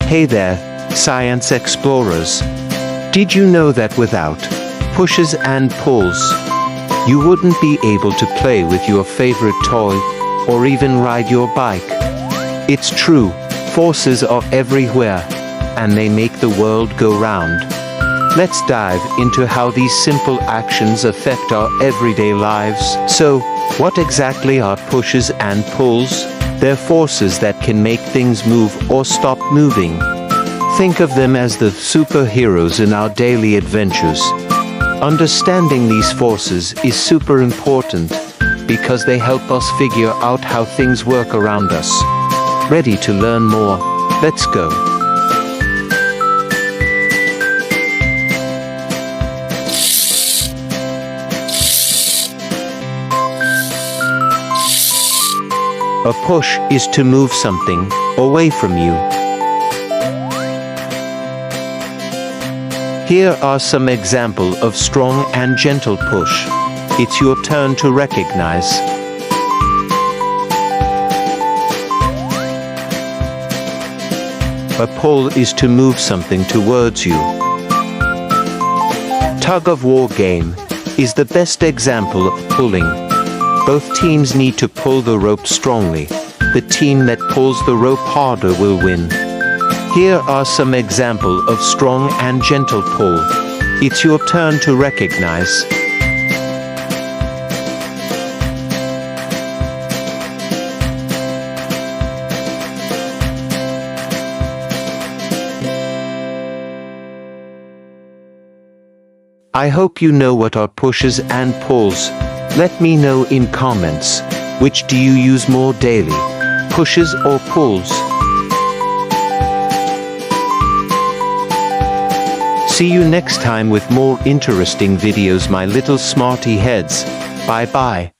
Hey there, science explorers. Did you know that without pushes and pulls, you wouldn't be able to play with your favorite toy or even ride your bike? It's true, forces are everywhere, and they make the world go round. Let's dive into how these simple actions affect our everyday lives. So, what exactly are pushes and pulls? They're forces that can make things move or stop moving. Think of them as the superheroes in our daily adventures. Understanding these forces is super important because they help us figure out how things work around us. Ready to learn more? Let's go. A push is to move something away from you. Here are some examples of strong and gentle push. It's your turn to recognize. A pull is to move something towards you. Tug-of-war game is the best example of pulling. Both teams need to pull the rope strongly. The team that pulls the rope harder will win. Here are some examples of strong and gentle pull. It's your turn to recognize. I hope you know what are pushes and pulls. Let me know in comments, which do you use more daily, pushes or pulls? See you next time with more interesting videos, my little smarty heads. Bye bye.